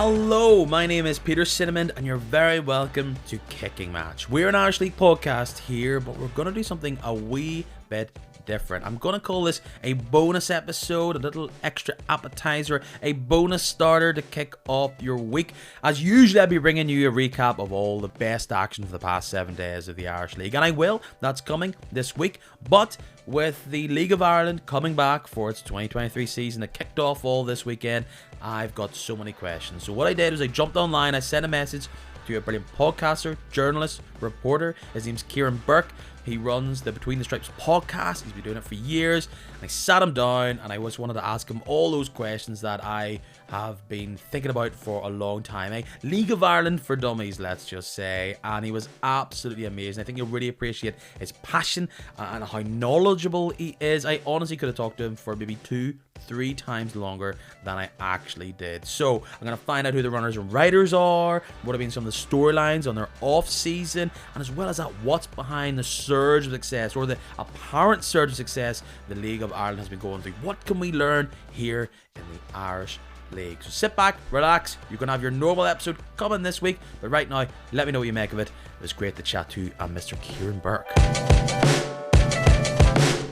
Hello, my name is Peter Cinnamon and you're very welcome to Kicking Match. We're an Irish League podcast here, but we're going to do something a wee bit different. I'm going to call this a bonus episode, a little extra appetizer, a bonus starter to kick off your week. As usually, I'll be bringing you a recap of all the best action for the past 7 days of the Irish League, and I will. That's coming this week, but with the League of Ireland coming back for its 2023 season that kicked off all this weekend, I've got so many questions. So what I did was I jumped online, I sent a message to a brilliant podcaster, journalist, reporter. His name's Kieran Burke. He runs the Between the Stripes podcast. He's been doing it for years. And I sat him down and I just wanted to ask him all those questions that I have been thinking about for a long time. League of Ireland for dummies, let's just say. And he was absolutely amazing. I think you'll really appreciate his passion and how knowledgeable he is. I honestly could have talked to him for maybe 2-3 times longer than I actually did. So I'm going to find out who the runners and riders are, what have been some of the storylines on their off season, and as well as that, what's behind the surge of success, or the apparent surge of success the League of Ireland has been going through. What can we learn here in the Irish League? So sit back, relax. You're going to have your normal episode coming this week, but right now, let me know what you make of it. It was great to chat to Mr. Kieran Burke.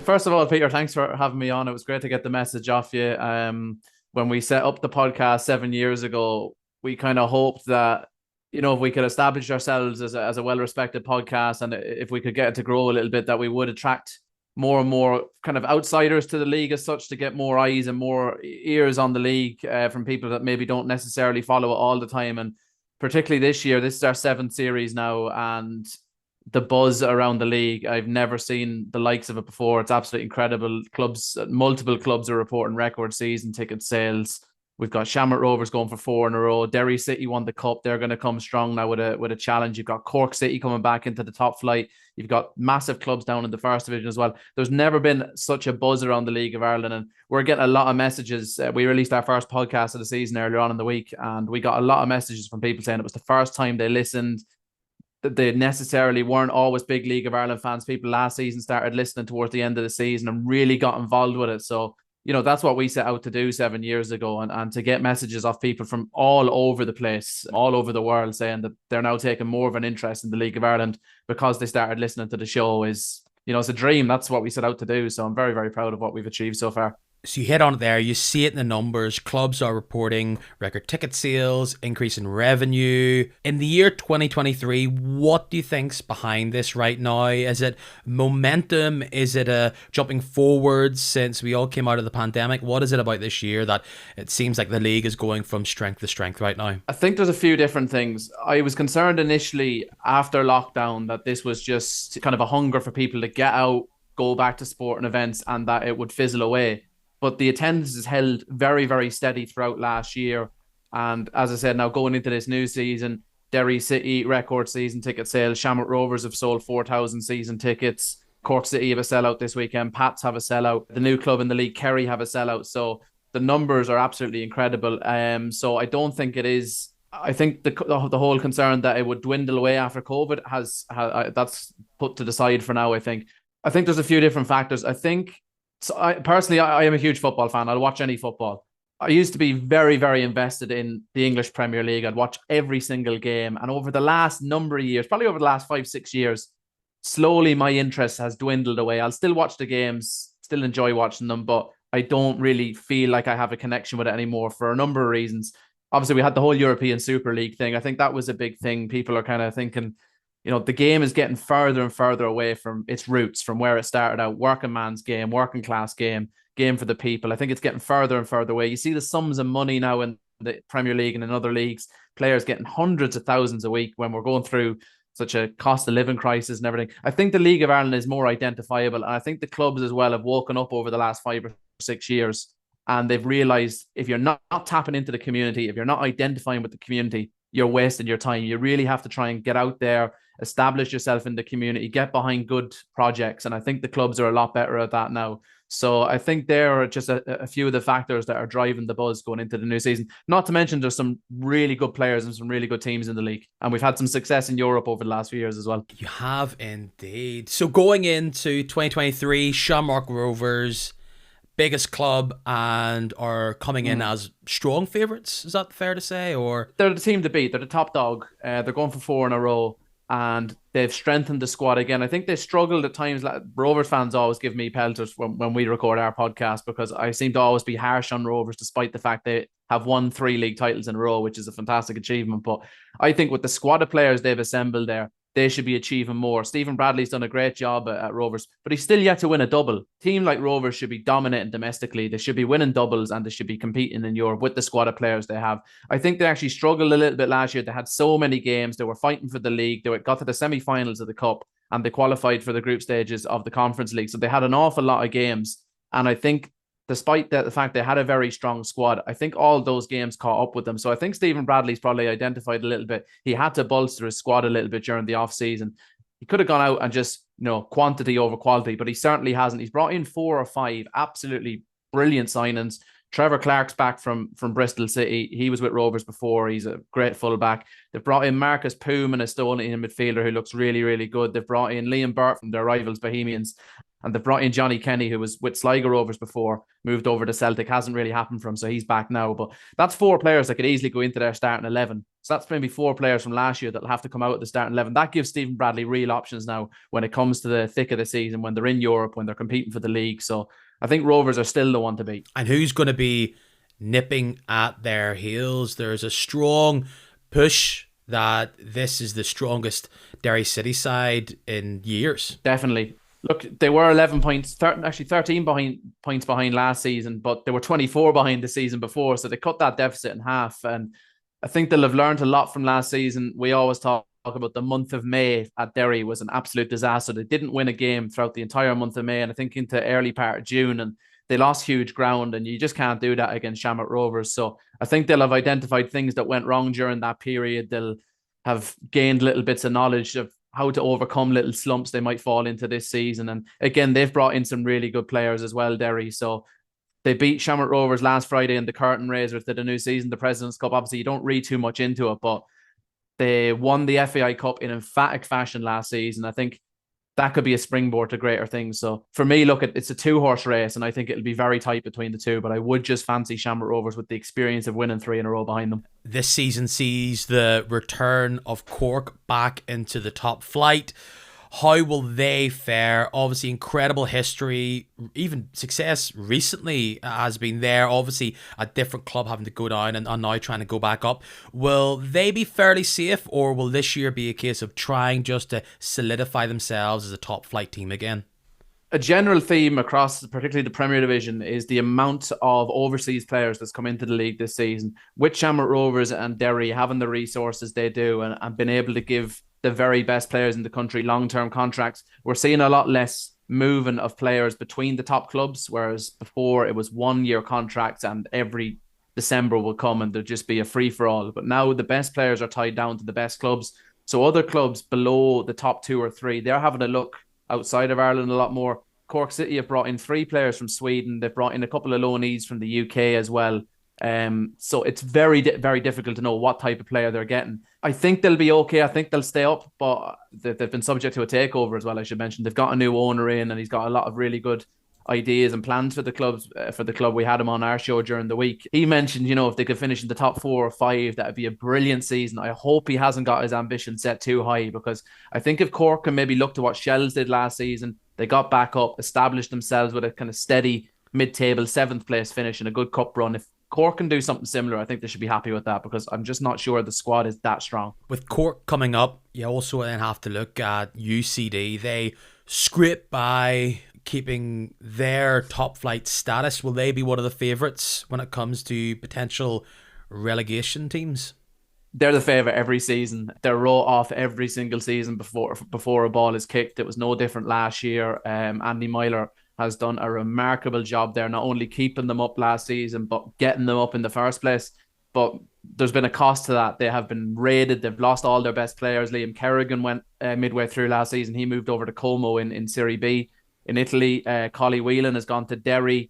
First of all, Peter, thanks for having me on. It was great to get the message off you. When we set up the podcast 7 years ago, we kind of hoped that, you know, if we could establish ourselves as a well-respected podcast, and if we could get it to grow a little bit, that we would attract more and more kind of outsiders to the league as such, to get more eyes and more ears on the league from people that maybe don't necessarily follow it all the time. And particularly this year, this is our 7th series now, and the buzz around the league, I've never seen the likes of it before. It's absolutely incredible. Multiple clubs are reporting record season ticket sales. We've got Shamrock Rovers going for 4 in a row. Derry City won the cup. They're going to come strong now with a challenge. You've got Cork City coming back into the top flight. You've got massive clubs down in the first division as well. There's never been such a buzz around the League of Ireland, and we're getting a lot of messages. We released our first podcast of the season earlier on in the week, and we got a lot of messages from people saying it was the first time they listened, that they necessarily weren't always big League of Ireland fans. People last season started listening towards the end of the season and really got involved with it. So, you know, that's what we set out to do 7 years ago, and to get messages off people from all over the place, all over the world, saying that they're now taking more of an interest in the League of Ireland because they started listening to the show is, you know, it's a dream. That's what we set out to do. So I'm very, very proud of what we've achieved so far. So you hit on it there, you see it in the numbers. Clubs are reporting record ticket sales, increase in revenue. In the year 2023, what do you think's behind this right now? Is it momentum? Is it a jumping forward since we all came out of the pandemic? What is it about this year that it seems like the league is going from strength to strength right now? I think there's a few different things. I was concerned initially after lockdown that this was just kind of a hunger for people to get out, go back to sporting events, and that it would fizzle away. But the attendance is held very, very steady throughout last year. And as I said, now going into this new season, Derry City, record season ticket sales. Shamrock Rovers have sold 4,000 season tickets. Cork City have a sellout this weekend. Pats have a sellout. The new club in the league, Kerry, have a sellout. So the numbers are absolutely incredible. So I don't think it is... I think the whole concern that it would dwindle away after COVID has that's put to the side for now, I think. I think there's a few different factors. I think... So I am a huge football fan. I'll watch any football. I used to be very, very invested in the English Premier League. I'd watch every single game. And over the last number of years, probably over the last 5-6 years, slowly my interest has dwindled away. I'll still watch the games, still enjoy watching them, but I don't really feel like I have a connection with it anymore for a number of reasons. Obviously, we had the whole European Super League thing. I think that was a big thing. People are kind of thinking, you know, the game is getting further and further away from its roots, from where it started out. Working man's game, working class game for the people. I think it's getting further and further away. You see the sums of money now in the Premier League and in other leagues, players getting hundreds of thousands a week when we're going through such a cost of living crisis and everything. I think the League of Ireland is more identifiable. And I think the clubs as well have woken up over the last 5 or 6 years. And they've realized if you're not tapping into the community, if you're not identifying with the community, you're wasting your time. You really have to try and get out there, establish yourself in the community, get behind good projects. And I think the clubs are a lot better at that now. So I think there are just a few of the factors that are driving the buzz going into the new season. Not to mention there's some really good players and some really good teams in the league. And we've had some success in Europe over the last few years as well. You have indeed. So going into 2023, Shamrock Rovers, biggest club and are coming in as strong favourites. Is that fair to say? Or They're the team to beat. They're the top dog. They're going for 4 in a row, and they've strengthened the squad again. I think they struggled at times. Like, Rovers fans always give me pelters when we record our podcast because I seem to always be harsh on Rovers, despite the fact they have won 3 league titles in a row, which is a fantastic achievement. But I think with the squad of players they've assembled there, they should be achieving more. Stephen Bradley's done a great job at Rovers, but he's still yet to win a double. Team like Rovers should be dominating domestically. They should be winning doubles and they should be competing in Europe with the squad of players they have. I think they actually struggled a little bit last year. They had so many games. They were fighting for the league. They got to the semi-finals of the cup and they qualified for the group stages of the Conference League. So they had an awful lot of games. And I think despite the fact they had a very strong squad, I think all those games caught up with them. So I think Stephen Bradley's probably identified a little bit. He had to bolster his squad a little bit during the off-season. He could have gone out and just, quantity over quality, but he certainly hasn't. He's brought in 4 or 5 absolutely brilliant signings. Trevor Clark's back from Bristol City. He was with Rovers before. He's a great fullback. They've brought in Marcus Poom, an Estonian midfielder who looks really, really good. They've brought in Liam Burke from their rivals, Bohemians. And they've brought in Johnny Kenny, who was with Sligo Rovers before, moved over to Celtic. Hasn't really happened for him, so he's back now. But that's 4 players that could easily go into their starting 11. So that's maybe 4 players from last year that'll have to come out at the starting 11. That gives Stephen Bradley real options now when it comes to the thick of the season, when they're in Europe, when they're competing for the league. So I think Rovers are still the one to beat. And who's going to be nipping at their heels? There's a strong push that this is the strongest Derry City side in years. Definitely. Look, they were 11 points, 13 points behind last season, but they were 24 behind the season before. So they cut that deficit in half. And I think they'll have learned a lot from last season. We always talk about the month of May at Derry was an absolute disaster. They didn't win a game throughout the entire month of May, and I think into early part of June, and they lost huge ground, and you just can't do that against Shamrock Rovers. So I think they'll have identified things that went wrong during that period. They'll have gained little bits of knowledge of how to overcome little slumps they might fall into this season. And again, they've brought in some really good players as well, Derry. So they beat Shamrock Rovers last Friday in the curtain raisers to the new season, the President's Cup. Obviously, you don't read too much into it, but they won the FAI Cup in emphatic fashion last season. I think that could be a springboard to greater things. So for me, look, it's a 2-horse race, and I think it'll be very tight between the two, but I would just fancy Shamrock Rovers with the experience of winning 3 in a row behind them. This season sees the return of Cork back into the top flight. How will they fare? Obviously, incredible history, even success recently has been there. Obviously, a different club having to go down and now trying to go back up. Will they be fairly safe, or will this year be a case of trying just to solidify themselves as a top flight team again? A general theme across particularly the Premier Division is the amount of overseas players that's come into the league this season. With Shamrock Rovers and Derry having the resources they do and been able to give the very best players in the country long-term contracts, we're seeing a lot less moving of players between the top clubs, whereas before it was 1-year contracts and every December will come and there'll just be a free-for-all. But now the best players are tied down to the best clubs. So other clubs below the top 2 or 3, they're having a look outside of Ireland a lot more. Cork City have brought in 3 players from Sweden. They've brought in a couple of loanees from the UK as well. So it's very, very difficult to know what type of player they're getting. I think they'll be okay. I think they'll stay up, but they've been subject to a takeover as well, I should mention. They've got a new owner in, and he's got a lot of really good ideas and plans for the clubs. For the club, we had him on our show during the week. He mentioned, if they could finish in the top 4 or 5, that would be a brilliant season. I hope he hasn't got his ambition set too high, because I think if Cork can maybe look to what Shells did last season, they got back up, established themselves with a kind of steady mid-table 7th place finish and a good cup run. If Cork can do something similar, I think they should be happy with that, because I'm just not sure the squad is that strong. With Cork coming up, you also then have to look at UCD. They scrape by keeping their top flight status. Will they be one of the favourites when it comes to potential relegation teams? They're the favourite every season. They're row off every single season before a ball is kicked. It was no different last year. Andy Myler has done a remarkable job there, not only keeping them up last season, but getting them up in the first place. But there's been a cost to that. They have been raided. They've lost all their best players. Liam Kerrigan went midway through last season. He moved over to Como in Serie B in Italy. Collie Whelan has gone to Derry.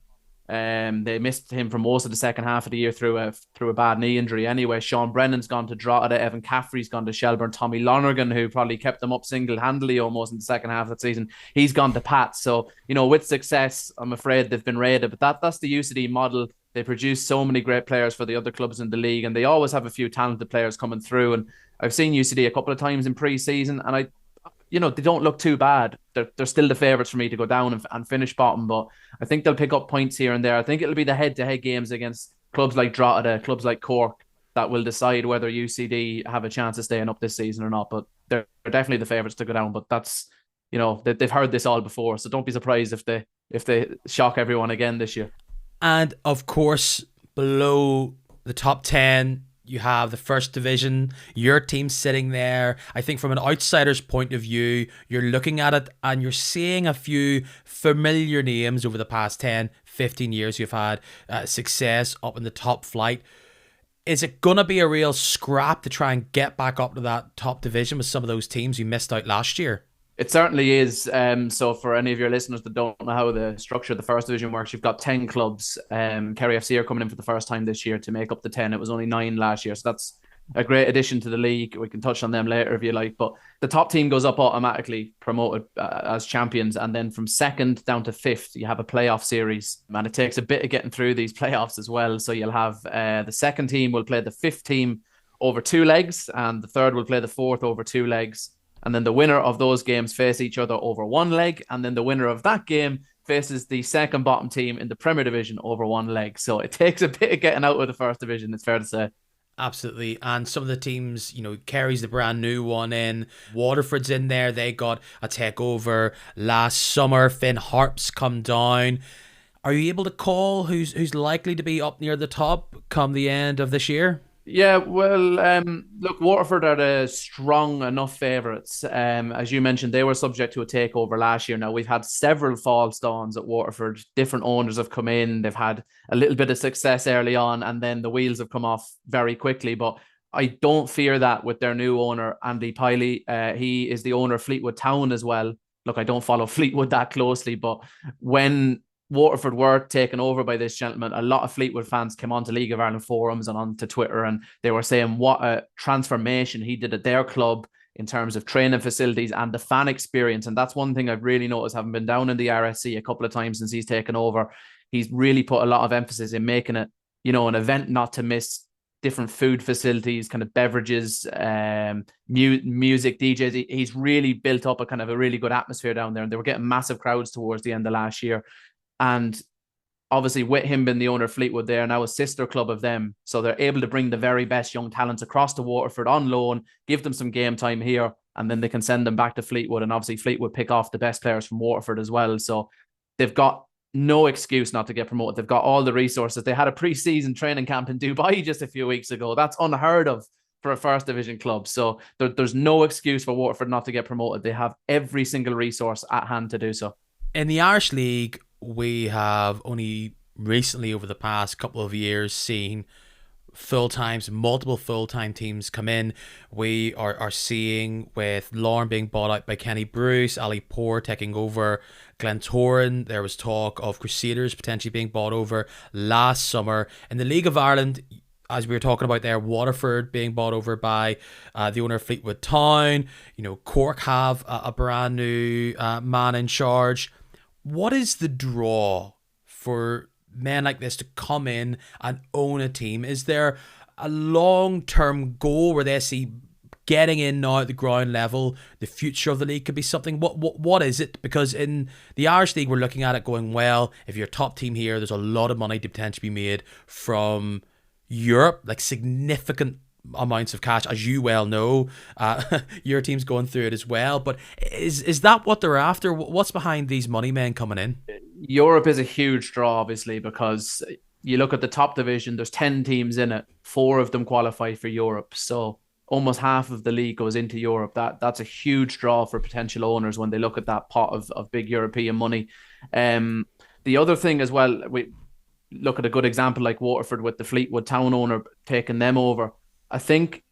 They missed him for most of the second half of the year through a bad knee injury. Anyway, Sean Brennan's gone to Drogheda, Evan Caffrey's gone to Shelbourne, Tommy Lonergan, who probably kept them up single-handedly almost in the second half of the season, he's gone to Pats. So, with success, I'm afraid they've been raided. But that's the UCD model. They produce so many great players for the other clubs in the league, and they always have a few talented players coming through. And I've seen UCD a couple of times in pre-season, and they don't look too bad. They're still the favourites for me to go down and finish bottom, but I think they'll pick up points here and there. I think it'll be the head-to-head games against clubs like Drogheda, clubs like Cork, that will decide whether UCD have a chance of staying up this season or not. But they're definitely the favourites to go down. But that's, they've heard this all before, so don't be surprised if they shock everyone again this year. And of course, below the top 10, you have the first division, your team sitting there. I think from an outsider's point of view, you're looking at it and you're seeing a few familiar names over the past 10, 15 years who've had success up in the top flight. Is it going to be a real scrap to try and get back up to that top division with some of those teams you missed out last year? It certainly is. So for any of your listeners that don't know how the structure of the first division works, you've got 10 clubs. Kerry FC are coming in for the first time this year to make up the 10. It was only 9 last year. So that's a great addition to the league. We can touch on them later if you like. But the top team goes up automatically, promoted as champions. And then from second down to fifth, you have a playoff series. And it takes a bit of getting through these playoffs as well. So you'll have the second team will play the fifth team over 2 legs. And the third will play the fourth over 2 legs. And then the winner of those games face each other over 1 leg. And then the winner of that game faces the second bottom team in the Premier Division over 1 leg. So it takes a bit of getting out of the first division, it's fair to say. Absolutely. And some of the teams, Kerry's the brand new one in. Waterford's in there. They got a takeover last summer. Finn Harp's come down. Are you able to call who's likely to be up near the top come the end of this year? Yeah, well, look, Waterford are the strong enough favourites. As you mentioned, they were subject to a takeover last year. Now, we've had several false dawns at Waterford. Different owners have come in. They've had a little bit of success early on, and then the wheels have come off very quickly. But I don't fear that with their new owner, Andy Piley. He is the owner of Fleetwood Town as well. Look, I don't follow Fleetwood that closely, but when Waterford were taken over by this gentleman, a lot of Fleetwood fans came onto League of Ireland forums and onto Twitter, and they were saying what a transformation he did at their club in terms of training facilities and the fan experience. And that's one thing I've really noticed, having been down in the RSC a couple of times since he's taken over. He's really put a lot of emphasis in making it, an event not to miss. Different food facilities, kind of beverages, music, DJs. He's really built up a kind of a really good atmosphere down there, and they were getting massive crowds towards the end of last year. And obviously with him being the owner of Fleetwood, they are now a sister club of them. So they're able to bring the very best young talents across to Waterford on loan, give them some game time here, and then they can send them back to Fleetwood. And obviously Fleetwood pick off the best players from Waterford as well. So they've got no excuse not to get promoted. They've got all the resources. They had a pre-season training camp in Dubai just a few weeks ago. That's unheard of for a first division club. So there's no excuse for Waterford not to get promoted. They have every single resource at hand to do so. In the Irish League, we have only recently over the past couple of years seen multiple full-time teams come in. We are seeing with Lauren being bought out by Kenny Bruce, Ali Poor taking over Glentoran. There was talk of Crusaders potentially being bought over last summer. In the League of Ireland, as we were talking about there, Waterford being bought over by the owner of Fleetwood Town. Cork have a brand new man in charge. What is the draw for men like this to come in and own a team? Is there a long-term goal where they see getting in now at the ground level, the future of the league could be something? What is it? Because in the Irish League, we're looking at it going, well, if you're a top team here, there's a lot of money to potentially be made from Europe, like significant amounts of cash, as you well know. Your team's going through it as well, but is that what they're after? What's behind these money men coming in? Europe is a huge draw, obviously, because you look at the top division, there's 10 teams in it, 4 of them qualify for Europe, so almost half of the league goes into Europe. That's a huge draw for potential owners when they look at that pot of big European money. The other thing as well, we look at a good example like Waterford with the Fleetwood Town owner taking them over. I think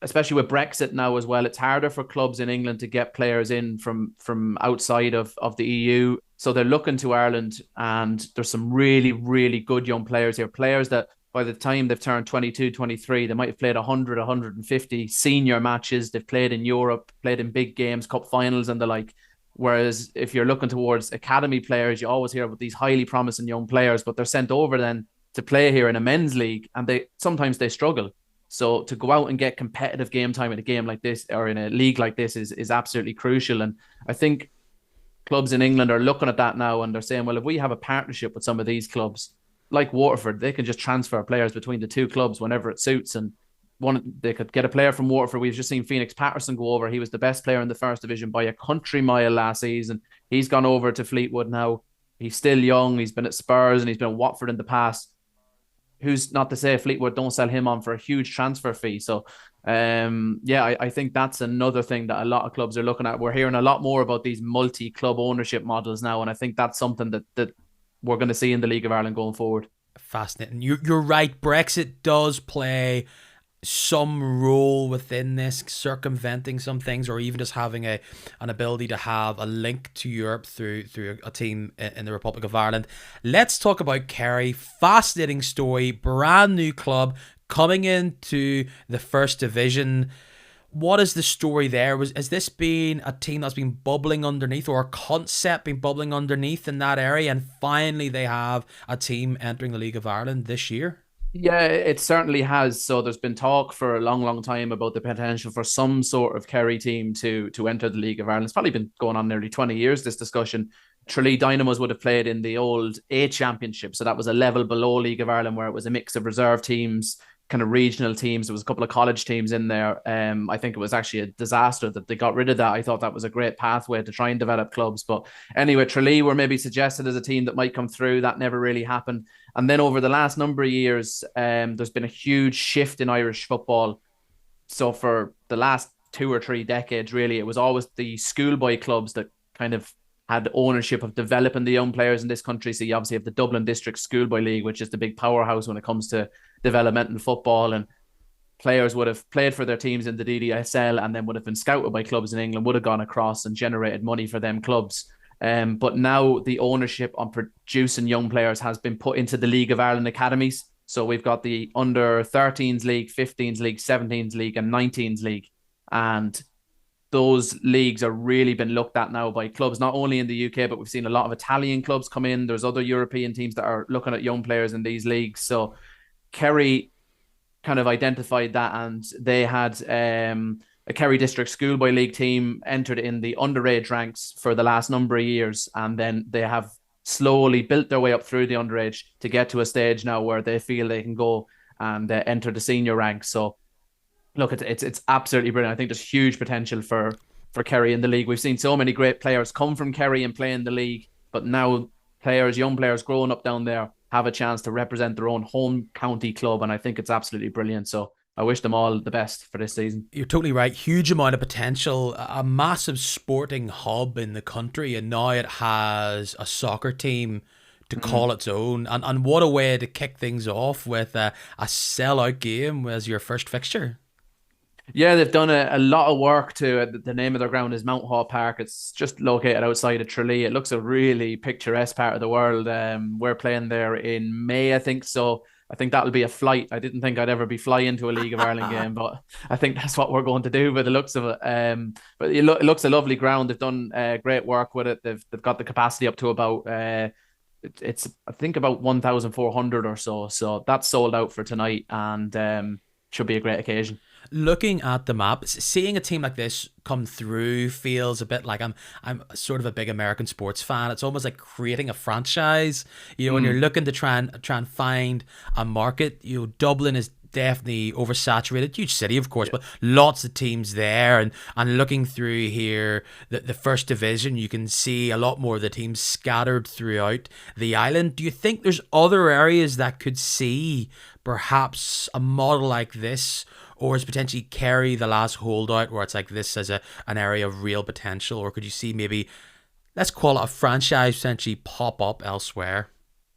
especially with Brexit now as well, it's harder for clubs in England to get players in from outside of the EU. So they're looking to Ireland, and there's some really, really good young players here. Players that by the time they've turned 22, 23, they might have played 100, 150 senior matches. They've played in Europe, played in big games, cup finals and the like. Whereas if you're looking towards academy players, you always hear about these highly promising young players, but they're sent over then to play here in a men's league, and sometimes they struggle. So to go out and get competitive game time in a game like this or in a league like this is absolutely crucial. And I think clubs in England are looking at that now, and they're saying, well, if we have a partnership with some of these clubs, like Waterford, they can just transfer players between the two clubs whenever it suits. And they could get a player from Waterford. We've just seen Phoenix Patterson go over. He was the best player in the first division by a country mile last season. He's gone over to Fleetwood now. He's still young. He's been at Spurs and he's been at Watford in the past. Who's not to say Fleetwood don't sell him on for a huge transfer fee. So, I think that's another thing that a lot of clubs are looking at. We're hearing a lot more about these multi-club ownership models now, and I think that's something that we're going to see in the League of Ireland going forward. Fascinating. You're right. Brexit does play some role within this, circumventing some things, or even just having an ability to have a link to Europe through a team in the Republic of Ireland. Let's talk about Kerry. Fascinating story. Brand new club coming into the first division. What is the story there? Has this been a team that's been bubbling underneath, or a concept been bubbling underneath in that area, and finally they have a team entering the League of Ireland this year? Yeah, it certainly has. So there's been talk for a long, long time about the potential for some sort of Kerry team to enter the League of Ireland. It's probably been going on nearly 20 years, this discussion. Tralee Dynamos would have played in the old A Championship. So that was a level below League of Ireland where it was a mix of reserve teams, kind of regional teams. There was a couple of college teams in there. I think it was actually a disaster that they got rid of that. I thought that was a great pathway to try and develop clubs. But anyway, Tralee were maybe suggested as a team that might come through. That never really happened. And then over the last number of years, there's been a huge shift in Irish football. So for the last 2 or 3 decades, really, it was always the schoolboy clubs that kind of had ownership of developing the young players in this country. So you obviously have the Dublin District Schoolboy League, which is the big powerhouse when it comes to developmental football, and players would have played for their teams in the DDSL and then would have been scouted by clubs in England, would have gone across and generated money for them clubs. But now the ownership on producing young players has been put into the League of Ireland academies. So we've got the under 13s league, 15s league, 17s league and 19s league. And those leagues are really been looked at now by clubs, not only in the UK, but we've seen a lot of Italian clubs come in. There's other European teams that are looking at young players in these leagues. So Kerry kind of identified that, and they had a Kerry District Schoolboy League team entered in the underage ranks for the last number of years, and then they have slowly built their way up through the underage to get to a stage now where they feel they can go and enter the senior ranks. So look, it's absolutely brilliant. I think there's huge potential for Kerry in the league. We've seen so many great players come from Kerry and play in the league, but now young players growing up down there have a chance to represent their own home county club, and I think it's absolutely brilliant. So I wish them all the best for this season. You're totally right. Huge amount of potential, a massive sporting hub in the country, and now it has a soccer team to call its own. And what a way to kick things off with a sellout game as your first fixture. Yeah, they've done a lot of work to it. The name of their ground is Mount Hall Park. It's just located outside of Tralee. It looks a really picturesque part of the world. We're playing there in May, I think. So I think that'll be a flight. I didn't think I'd ever be flying to a League of Ireland game, but I think that's what we're going to do by the looks of it. But it looks a lovely ground. They've done great work with it. They've got the capacity up to about it's I think about 1,400 or so. So that's sold out for tonight, and should be a great occasion. Looking at the map, seeing a team like this come through feels a bit like I'm sort of a big American sports fan. It's almost like creating a franchise. You know, when you're looking to try and find a market, you know, Dublin is definitely oversaturated, huge city of course, but lots of teams there, and looking through here the first division, you can see a lot more of the teams scattered throughout the island. Do you think there's other areas that could see perhaps a model like this, or is potentially Kerry the last holdout where it's like this as an area of real potential? Or could you see maybe, let's call it a franchise, potentially pop up elsewhere?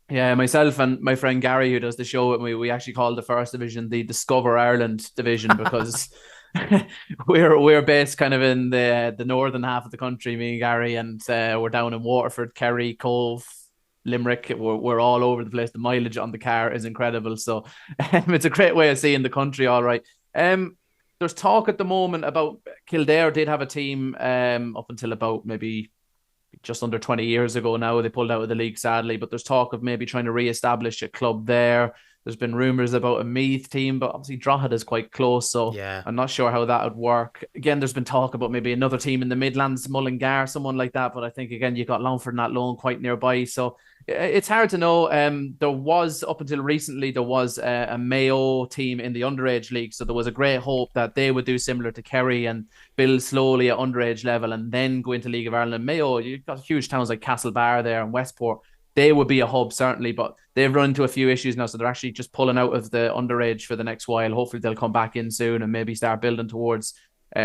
Yeah, myself and my friend Gary, who does the show with me, we actually call the first division the Discover Ireland division because we're based kind of in the northern half of the country, me and Gary, and we're down in Waterford, Kerry, Cove, Limerick. We're all over the place. The mileage on the car is incredible, so it's a great way of seeing the country. All right. There's talk at the moment about Kildare did have a team up until about maybe just under 20 years ago now. They pulled out of the league, sadly, but there's talk of maybe trying to re-establish a club there. There's been rumours about a Meath team, but obviously Drogheda is quite close, so Yeah. I'm not sure how that would work. Again, there's been talk about maybe another team in the Midlands, Mullingar, someone like that, but I think, again, you got Longford and that Athlone quite nearby, so it's hard to know. There was, up until recently, there was a Mayo team in the underage league, so there was a great hope that they would do similar to Kerry and build slowly at underage level and then go into League of Ireland. Mayo, you've got huge towns like Castlebar there and Westport. They would be a hub, certainly, but they've run into a few issues now, so they're actually just pulling out of the underage for the next while. Hopefully they'll come back in soon and maybe start building towards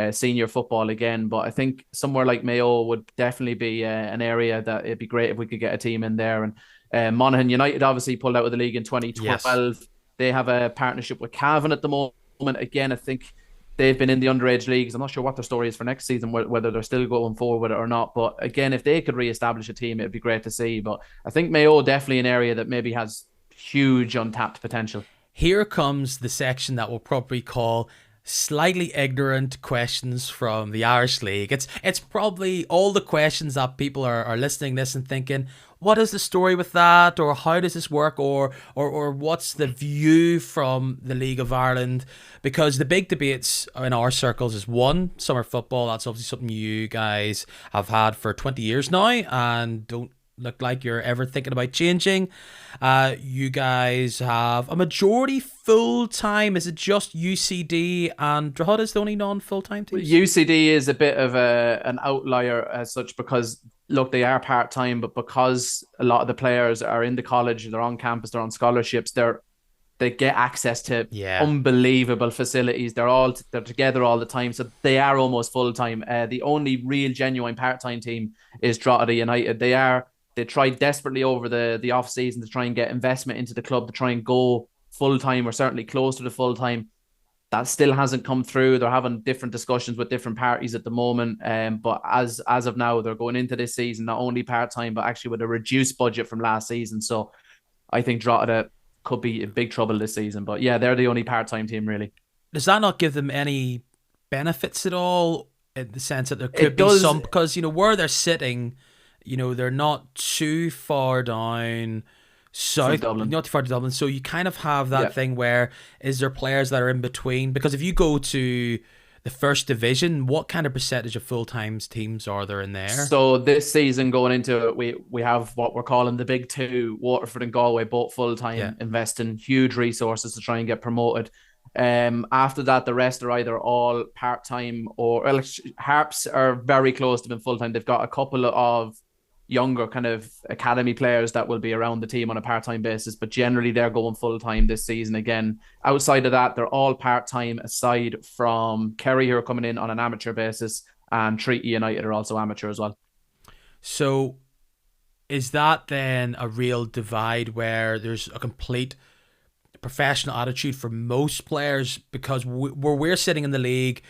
senior football again. But I think somewhere like Mayo would definitely be an area that it'd be great if we could get a team in there. And Monaghan United obviously pulled out of the league in 2012. Yes. They have a partnership with Cavan at the moment. Again, I think they've been in the underage leagues. I'm not sure what their story is for next season, whether they're still going forward with it or not. But again, if they could re-establish a team, it'd be great to see. But I think Mayo definitely an area that maybe has huge untapped potential. Here comes the section that we'll probably call slightly ignorant questions from the Irish League. It's probably all the questions that people are listening to this and thinking, what is the story with that, or how does this work, or what's the view from the League of Ireland? Because the big debates in our circles is, one, summer football. That's obviously something you guys have had for 20 years now and don't look like you're ever thinking about changing. You guys have a majority full-time. Is it just UCD and Drogheda is the only non-full-time teams? UCD is a bit of an outlier as such because, look, they are part-time, but because a lot of the players are in the college, they're on campus, they're on scholarships, they get access to unbelievable facilities. They're together all the time, so they are almost full-time. The only real genuine part-time team is Drogheda United. They tried desperately over the off season to try and get investment into the club to try and go full-time or certainly close to the full-time. That still hasn't come through. They're having different discussions with different parties at the moment. But as of now, they're going into this season not only part-time, but actually with a reduced budget from last season. So I think Drogheda could be in big trouble this season. But yeah, they're the only part-time team, really. Does that not give them any benefits at all, in the sense that there could be some, because, where they're sitting, they're not too far down south, not too far to Dublin, so you kind of have that thing where, is there players that are in between? Because if you go to the first division, what kind of percentage of full-time teams are there in there? So this season going into it, we have what we're calling the big two, Waterford and Galway, both full-time, investing huge resources to try and get promoted. After that, the rest are either all part-time or Harps are very close to being full-time. They've got a couple of younger kind of academy players that will be around the team on a part-time basis, but generally they're going full-time this season again. Outside of that, they're all part-time aside from Kerry, who are coming in on an amateur basis, and Treaty United are also amateur as well. So is that then a real divide where there's a complete professional attitude for most players? Because where we're sitting in the league,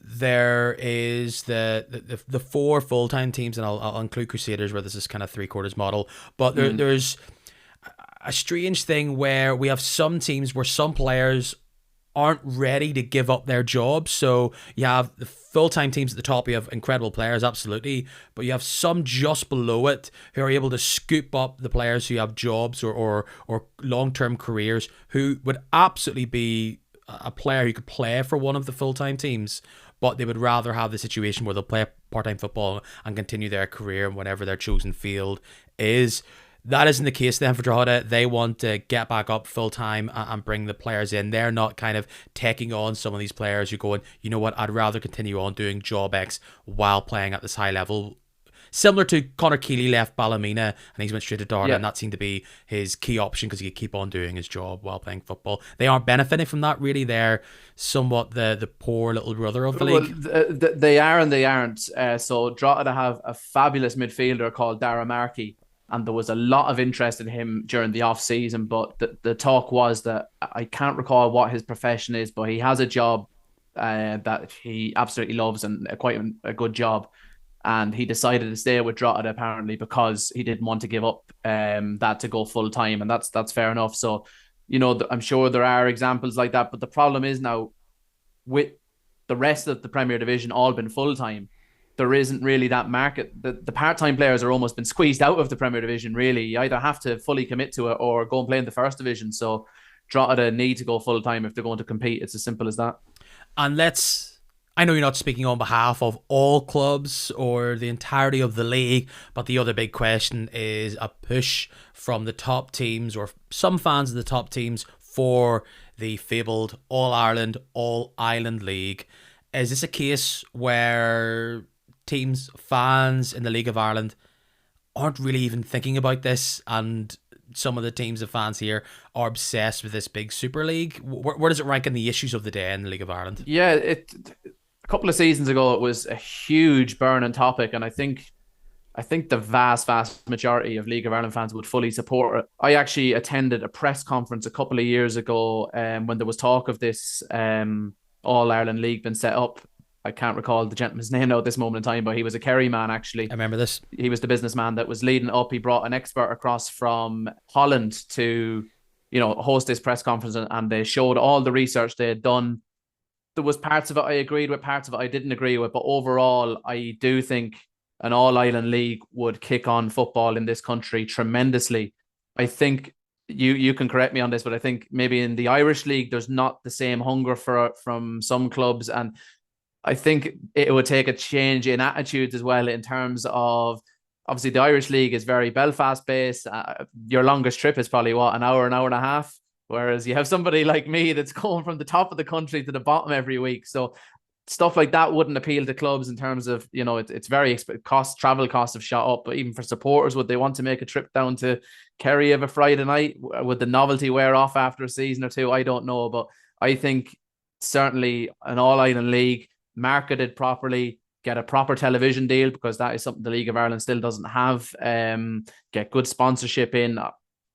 there is the four full-time teams, and I'll include Crusaders where this is kind of three-quarters model, but there's a strange thing where we have some teams where some players aren't ready to give up their jobs. So you have the full-time teams at the top, you have incredible players, absolutely, but you have some just below it who are able to scoop up the players who have jobs or long-term careers, who would absolutely be a player who could play for one of the full-time teams, but they would rather have the situation where they'll play part-time football and continue their career in whatever their chosen field is. That isn't the case then for Drogheda. They want to get back up full-time and bring the players in. They're not kind of taking on some of these players who going, you know what, I'd rather continue on doing job X while playing at this high level. Similar to Conor Keeley left Ballymena and he's went straight to Drogheda, and that seemed to be his key option because he could keep on doing his job while playing football. They aren't benefiting from that, really. They're somewhat the poor little brother of the league. Well, they are and they aren't. So Drogheda have a fabulous midfielder called Dara Markey, and there was a lot of interest in him during the off-season, but the talk was that, I can't recall what his profession is, but he has a job that he absolutely loves and quite a good job. And he decided to stay with Drogheda apparently because he didn't want to give up that to go full time, and that's fair enough. So, I'm sure there are examples like that, but the problem is now with the rest of the Premier Division all been full time, there isn't really that market. The part time players are almost been squeezed out of the Premier Division. Really, you either have to fully commit to it or go and play in the First Division. So, Drogheda need to go full time if they're going to compete. It's as simple as that. And I know you're not speaking on behalf of all clubs or the entirety of the league, but the other big question is a push from the top teams or some fans of the top teams for the fabled All Ireland, All Island League. Is this a case where teams, fans in the League of Ireland aren't really even thinking about this, and some of the teams of fans here are obsessed with this big Super League? Where does it rank in the issues of the day in the League of Ireland? Yeah, a couple of seasons ago it was a huge burning topic, and I think the vast majority of League of Ireland fans would fully support it. I actually attended a press conference a couple of years ago when there was talk of this All Ireland League being set up. I can't recall the gentleman's name now at this moment in time, but he was a Kerry man, actually. I remember this. He was the businessman that was leading up. He brought an expert across from Holland to, host this press conference, and they showed all the research they had done. There was parts of it I agreed with, parts of it I didn't agree with, but overall, I do think an All-Ireland League would kick on football in this country tremendously. I think you can correct me on this, but I think maybe in the Irish League, there's not the same hunger from some clubs, and I think it would take a change in attitudes as well, in terms of, obviously the Irish League is very Belfast based. Your longest trip is probably an hour and a half. Whereas you have somebody like me that's going from the top of the country to the bottom every week. So stuff like that wouldn't appeal to clubs in terms of, it's very travel costs have shot up, but even for supporters, would they want to make a trip down to Kerry of a Friday night? Would the novelty wear off after a season or two? I don't know, but I think certainly an All-Ireland League, marketed properly, get a proper television deal, because that is something the League of Ireland still doesn't have. Get good sponsorship in.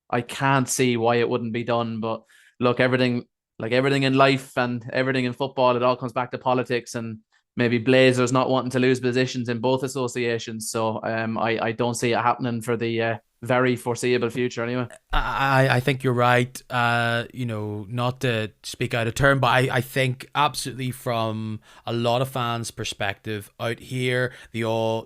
I can't see why it wouldn't be done. But look, everything in life and everything in football, it all comes back to politics, and maybe Blazers not wanting to lose positions in both associations. So I don't see it happening for the very foreseeable future anyway. I think you're right. Not to speak out of turn, but I think absolutely from a lot of fans' perspective out here, the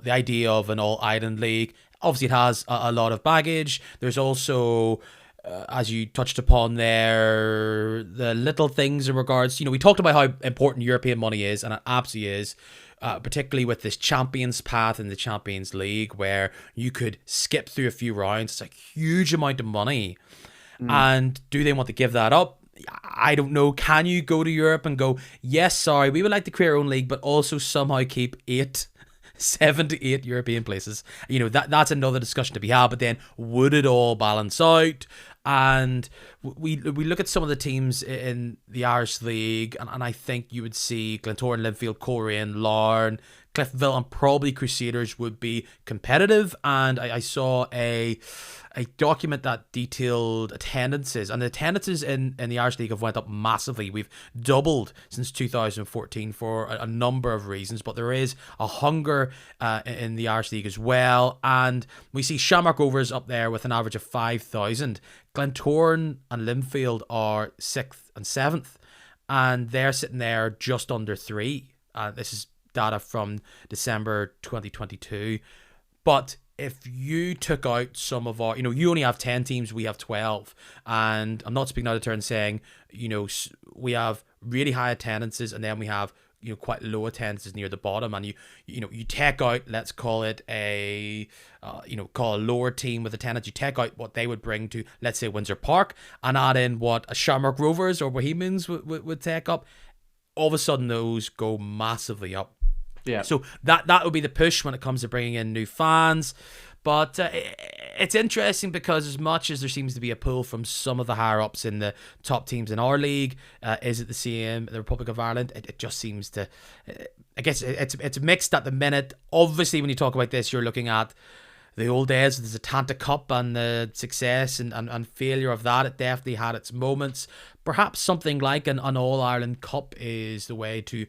idea of an All Ireland League, obviously it has a lot of baggage. There's also as you touched upon there, the little things in regards, we talked about how important European money is, and it absolutely is. Particularly with this Champions path in the Champions League, where you could skip through a few rounds. It's a huge amount of money. And do they want to give that up? I don't know. Can you go to Europe and go, yes, sorry, we would like to create our own league, but also somehow keep 7 to 8 European places? That's another discussion to be had. But then, would it all balance out? And we look at some of the teams in the Irish League, and I think you would see Glentoran, Linfield, Coleraine, Larne, Cliftonville, and probably Crusaders would be competitive. And I saw a document that detailed attendances, and the attendances in the Irish League have went up massively. We've doubled since 2014 for a number of reasons, but there is a hunger in the Irish League as well. And we see Shamrock Rovers up there with an average of 5,000. Glentoran and Linfield are 6th and 7th, and they're sitting there just under 3. This is data from December 2022. But if you took out some of our, you only have 10 teams, we have 12. And I'm not speaking out of turn saying, we have really high attendances, and then we have, quite low attendances near the bottom. And you take out, let's call it call a lower team with attendance. You take out what they would bring to, let's say, Windsor Park, and add in what a Shamrock Rovers or Bohemians would take up. All of a sudden, those go massively up. Yeah. So that would be the push when it comes to bringing in new fans. But it's interesting because as much as there seems to be a pull from some of the higher ups in the top teams in our league, is it the same in the Republic of Ireland? It just seems to, I guess it's mixed at the minute. Obviously, when you talk about this, you're looking at the old days of the Tanta Cup and the success and failure of that. It definitely had its moments. Perhaps something like an All Ireland Cup is the way to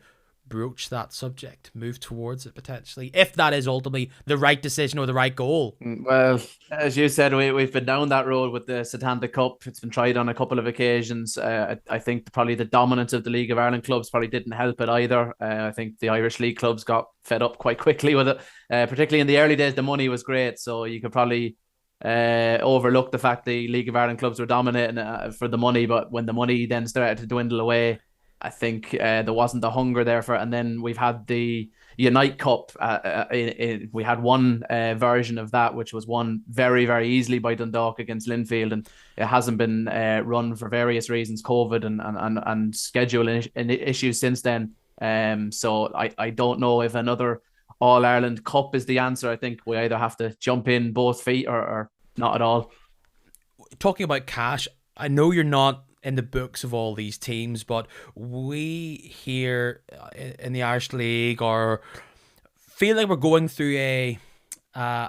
broach that subject, move towards it potentially, if that is ultimately the right decision or the right goal. Well, as you said, we've been down that road with the Satanta Cup. It's been tried on a couple of occasions. I think probably the dominance of the League of Ireland clubs probably didn't help it either. I think the Irish League clubs got fed up quite quickly with it. Particularly in the early days, the money was great, so you could probably overlook the fact the League of Ireland clubs were dominating for the money. But when the money then started to dwindle away, I think there wasn't the hunger there for it. And then we've had the Unite Cup. We had one version of that, which was won very, very easily by Dundalk against Linfield, and it hasn't been run for various reasons, COVID and schedule issues since then. So I don't know if another All Ireland Cup is the answer. I think we either have to jump in both feet or not at all. Talking about cash, I know you're not in the books of all these teams, but we here in the Irish League are feel like we're going through a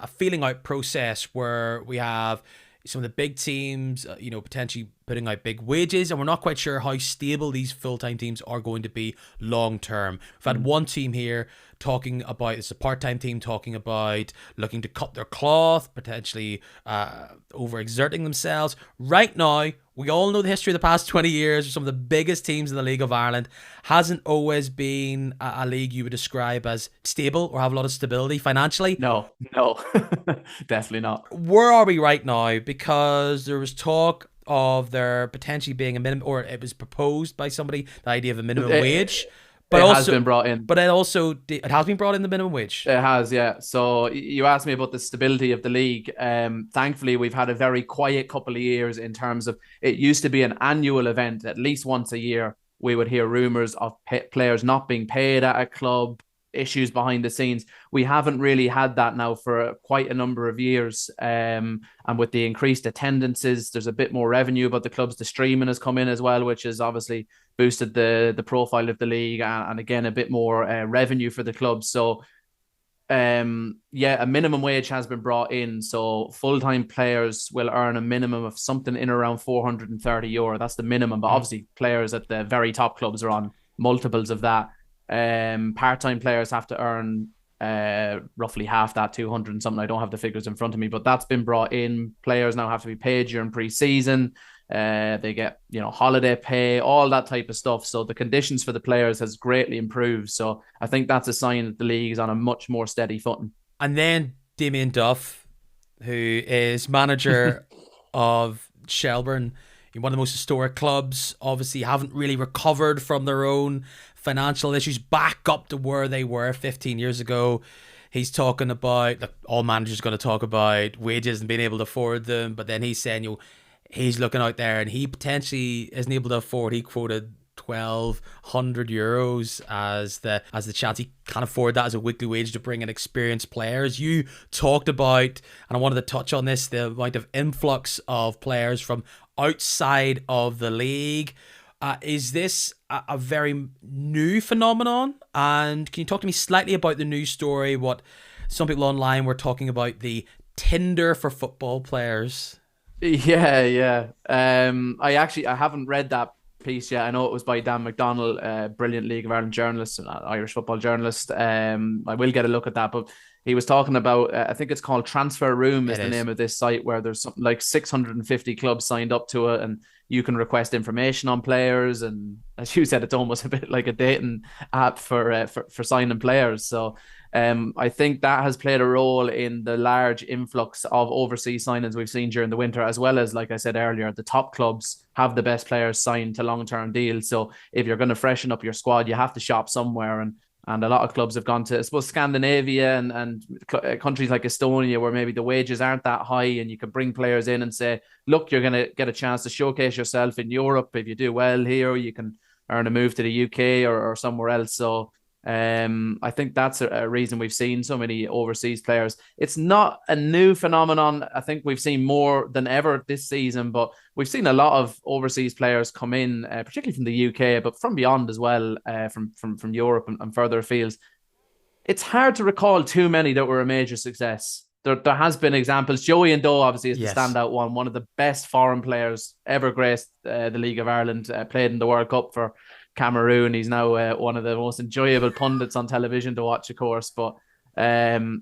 feeling out process where we have some of the big teams, potentially putting out big wages, and we're not quite sure how stable these full-time teams are going to be long term. We've had one team here talking about, it's a part-time team talking about looking to cut their cloth, potentially overexerting themselves. Right now, we all know the history of the past 20 years. Some of the biggest teams in the League of Ireland hasn't always been a league you would describe as stable or have a lot of stability financially. No, definitely not. Where are we right now? Because there was talk of there potentially being a minimum, or it was proposed by somebody, the idea of a minimum wage. But it has been brought in. But it has been brought in, the minimum wage. It has, yeah. So you asked me about the stability of the league. Thankfully, we've had a very quiet couple of years in terms of, it used to be an annual event, at least once a year. We would hear rumors of players not being paid at a club, issues behind the scenes. We haven't really had that now for quite a number of years. And with the increased attendances, there's a bit more revenue about the clubs. The streaming has come in as well, which has obviously boosted the profile of the league, and again, a bit more revenue for the clubs. So a minimum wage has been brought in. So full-time players will earn a minimum of something in around €430. That's the minimum. But obviously players at the very top clubs are on multiples of that. Part-time players have to earn roughly half that, 200 and something. I don't have the figures in front of me, but that's been brought in. Players now have to be paid during pre-season. They get, holiday pay, all that type of stuff. So the conditions for the players has greatly improved. So I think that's a sign that the league is on a much more steady footing. And then Damien Duff, who is manager of Shelburne, one of the most historic clubs, obviously haven't really recovered from their own financial issues back up to where they were 15 years ago. He's talking about, all managers are going to talk about wages and being able to afford them, but then he's saying, he's looking out there and he potentially isn't able to afford, he quoted €1,200 as the chance. He can't afford that as a weekly wage to bring in experienced players. You talked about, and I wanted to touch on this, the amount of influx of players from outside of the league. Is this a very new phenomenon? And can you talk to me slightly about the news story, what some people online were talking about, the Tinder for football players? Yeah. I haven't read that piece yet. I know it was by Dan McDonnell, brilliant League of Ireland journalist, Irish football journalist. I will get a look at that, but he was talking about, I think it's called Transfer Room is the name of this site, where there's something like 650 clubs signed up to it, and you can request information on players. And as you said, it's almost a bit like a dating app for signing players. So I think that has played a role in the large influx of overseas signings we've seen during the winter, as well as, like I said earlier, the top clubs have the best players signed to long-term deals. So if you're going to freshen up your squad, you have to shop somewhere. And a lot of clubs have gone to, I suppose, Scandinavia and countries like Estonia, where maybe the wages aren't that high, and you can bring players in and say, look, you're going to get a chance to showcase yourself in Europe. If you do well here, you can earn a move to the UK or somewhere else. So I think that's a reason we've seen so many overseas players. It's not a new phenomenon. I think we've seen more than ever this season, but we've seen a lot of overseas players come in, particularly from the UK, but from beyond as well, from Europe and further afield. It's hard to recall too many that were a major success. there has been examples. Joey Ndo obviously is the Yes. standout one of the best foreign players ever graced the League of Ireland. Played in the World Cup for Cameroon. He's now one of the most enjoyable pundits on television to watch, of course. But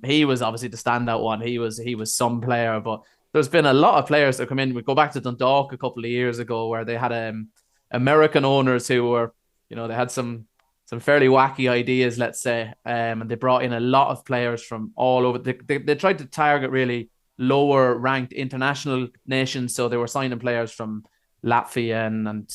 he was obviously the standout one. He was some player, but there's been a lot of players that come in. We go back to Dundalk a couple of years ago where they had American owners who were, they had some fairly wacky ideas, let's say, and they brought in a lot of players from all over. They tried to target really lower ranked international nations, so they were signing players from Latvia and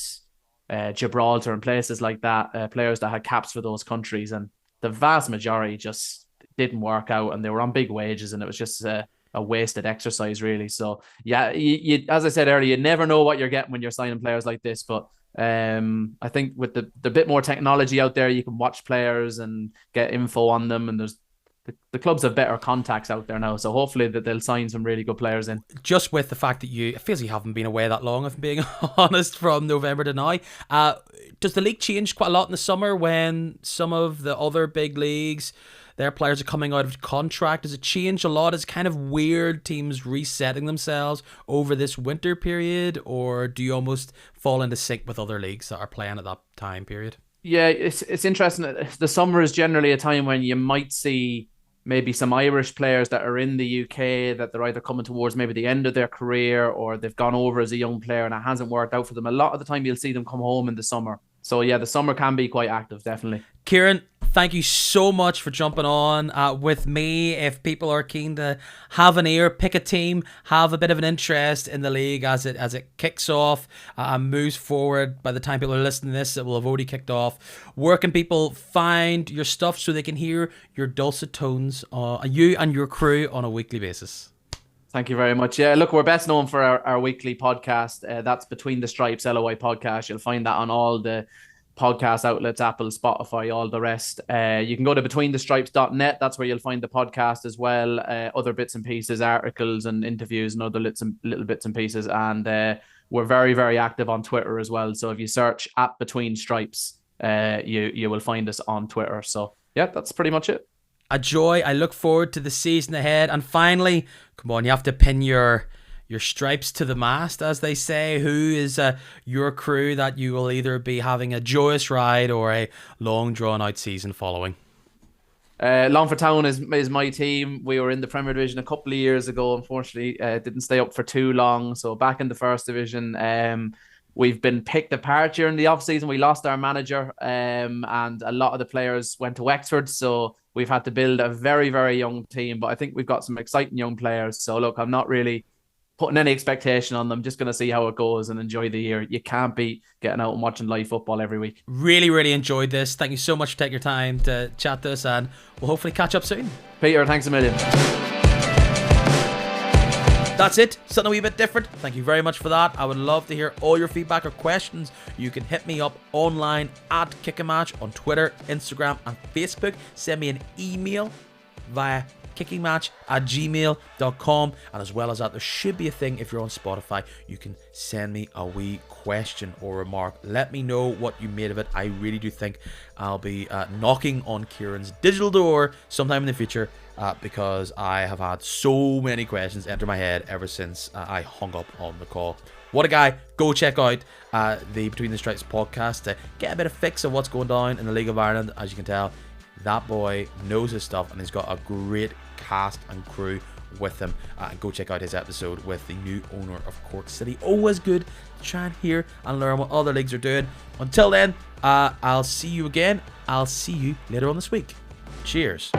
Gibraltar and places like that, players that had caps for those countries, and the vast majority just didn't work out, and they were on big wages, and it was just a wasted exercise, really. So yeah, you as I said earlier, you never know what you're getting when you're signing players like this, but I think with the bit more technology out there, you can watch players and get info on them, and there's the clubs have better contacts out there now, so hopefully that they'll sign some really good players in. Just with the fact that it feels you haven't been away that long, if I'm being honest, from November to now. Does the league change quite a lot in the summer when some of the other big leagues, their players are coming out of contract? Does it change a lot? Is it kind of weird, teams resetting themselves over this winter period, or do you almost fall into sync with other leagues that are playing at that time period? Yeah, it's interesting. The summer is generally a time when you might see maybe some Irish players that are in the UK that they're either coming towards maybe the end of their career, or they've gone over as a young player and it hasn't worked out for them. A lot of the time you'll see them come home in the summer. So yeah, the summer can be quite active, definitely. Kieran, thank you so much for jumping on with me. If people are keen to have an ear, pick a team, have a bit of an interest in the league as it kicks off and moves forward, by the time people are listening to this, it will have already kicked off. Where can people find your stuff so they can hear your dulcet tones, you and your crew, on a weekly basis? Thank you very much. Yeah, look, we're best known for our weekly podcast. That's Between the Stripes, LOI podcast. You'll find that on all the podcast outlets, Apple, Spotify, all the rest. You can go to betweenthestripes.net. That's where you'll find the podcast as well. Other bits and pieces, articles and interviews and other little bits and pieces. And we're very, very active on Twitter as well. So if you search at Between Stripes, you will find us on Twitter. So yeah, that's pretty much it. A joy. I look forward to the season ahead. And finally, come on, you have to pin your stripes to the mast, as they say. Who is your crew that you will either be having a joyous ride or a long drawn out season following? Longford Town is my team. We were in the Premier Division a couple of years ago. Unfortunately, didn't stay up for too long. So back in the First Division. We've been picked apart during the off season. We lost our manager, and a lot of the players went to Wexford. So we've had to build a very, very young team. But I think we've got some exciting young players. So look, I'm not really putting any expectation on them. Just going to see how it goes and enjoy the year. You can't beat getting out and watching live football every week. Really, really enjoyed this. Thank you so much for taking your time to chat to us, and we'll hopefully catch up soon. Peter, thanks a million. That's it. Something a wee bit different. Thank you very much for that. I would love to hear all your feedback or questions. You can hit me up online at KickingMatch on Twitter, Instagram, and Facebook. Send me an email via kickingmatch@gmail.com, and as well as that, there should be a thing if you're on Spotify. You can send me a wee question or remark. Let me know what you made of it. I really do think I'll be knocking on Kieran's digital door sometime in the future, because I have had so many questions enter my head ever since I hung up on the call. What a guy. Go check out the Between the Stripes podcast to get a bit of fix of what's going down in the League of Ireland. As you can tell, that boy knows his stuff, and he's got a great cast and crew with him. And go check out his episode with the new owner of Cork City. Always good to try and hear and learn what other leagues are doing. Until then, I'll see you again. I'll see you later on this week. Cheers.